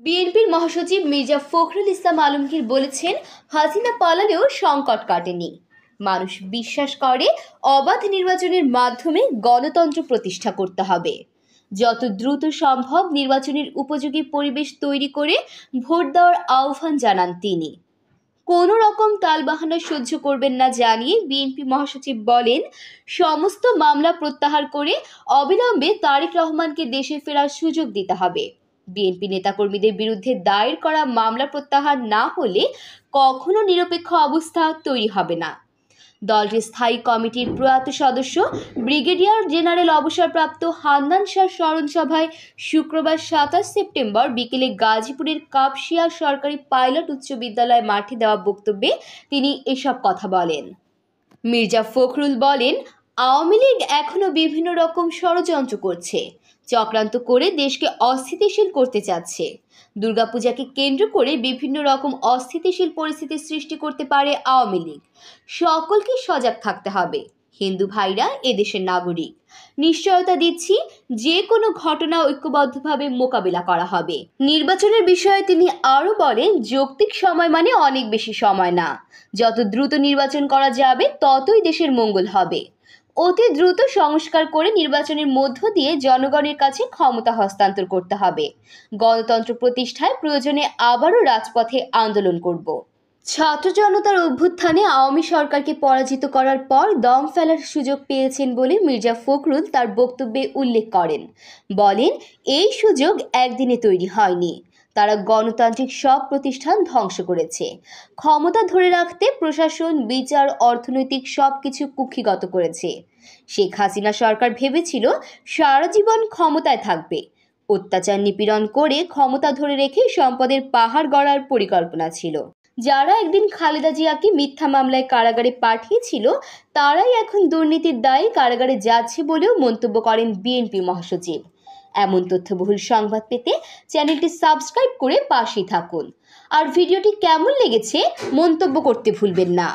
বিএনপির মহাসচিব মির্জা ফখরুল ইসলাম আলমগীর বলেছেন, হাসিনা পালালেও সংকট কাটেনি। মানুষ বিশ্বাস করে অবাধ নির্বাচনের মাধ্যমে গণতন্ত্র প্রতিষ্ঠা করতে হবে। যত দ্রুত সম্ভব নির্বাচনের উপযোগী পরিবেশ তৈরি করে ভোট দেওয়ার আহ্বান জানান তিনি। কোনো রকম টালবাহানা সহ্য করবেন না জানিয়ে বিএনপি মহাসচিব বলেন, সমস্ত মামলা প্রত্যাহার করে অবিলম্বে তারেক রহমানকে দেশে ফেরার সুযোগ দিতে হবে। বিএনপি নেতাকর্মীদের বিরুদ্ধে দায়ের করা মামলা প্রত্যাহার না হলে কখনো নিরপেক্ষ অবস্থা তৈরি হবে না। দলটির স্থায়ী কমিটির প্রয়াত সদস্য ব্রিগেডিয়ার জেনারেল অবসরপ্রাপ্ত হান্নান শাহর স্মরণ সভায় শুক্রবার 27 সেপ্টেম্বর বিকেলে গাজীপুরের কাপসিয়া সরকারি পাইলট উচ্চ বিদ্যালয় মাঠে দেওয়া বক্তব্যে তিনি এসব কথা বলেন। মির্জা ফখরুল বলেন, আওয়ামী লীগ এখনো বিভিন্ন রকম ষড়যন্ত্র করছে, চক্রান্ত করে দেশকে অস্থিতিশীল করতে চাচ্ছে। দুর্গাপূজাকে কেন্দ্র করে বিভিন্ন রকম অস্থিতিশীল পরিস্থিতি সৃষ্টি করতে পারে আওয়ামী লীগ। সকলকে সজাগ থাকতে হবে। হিন্দু ভাইরা এদেশের নাগরিক। নিশ্চয়তা দিচ্ছি, যে কোনো ঘটনা ঐক্যবদ্ধভাবে মোকাবিলা করা হবে। নির্বাচনের বিষয়ে তিনি আরও বলেন, যৌক্তিক সময় মানে অনেক বেশি সময় না। যত দ্রুত নির্বাচন করা যাবে ততই দেশের মঙ্গল হবে। অতি দ্রুত সংস্কার করে নির্বাচনের মধ্য দিয়ে জনগণের কাছে ক্ষমতা হস্তান্তর করতে হবে। গণতন্ত্র প্রতিষ্ঠায় প্রয়োজনে আবারও রাজপথে আন্দোলন করব। ছাত্র জনতার অভ্যুত্থানে আওয়ামী সরকারকে পরাজিত করার পর দম ফেলার সুযোগ পেয়েছেন বলে মির্জা ফখরুল তার বক্তব্যে উল্লেখ করেন। বলেন, এই সুযোগ একদিনে তৈরি হয়নি। তারা গণতান্ত্রিক সব প্রতিষ্ঠান ধ্বংস করেছে। ক্ষমতা ধরে রাখতে প্রশাসন, বিচার, অর্থনৈতিক সব কিছু কুক্ষিগত করেছে। শেখ হাসিনা সরকার ভেবেছিল সারা জীবন ক্ষমতায় থাকবে। অত্যাচার নিপীড়ন করে ক্ষমতা ধরে রেখে সম্পদের পাহাড় গড়ার পরিকল্পনা ছিল। যারা একদিন খালেদা জিয়াকে মিথ্যা মামলায় কারাগারে পাঠিয়েছিল, তারাই এখন দুর্নীতির দায়ে কারাগারে যাচ্ছে বলেও মন্তব্য করেন বিএনপি মহাসচিব। এমন তথ্যবহুল সংবাদ পেতে চ্যানেলটি সাবস্ক্রাইব করে পাশেই থাকুন। আর ভিডিওটি কেমন লেগেছে মন্তব্য করতে ভুলবেন না।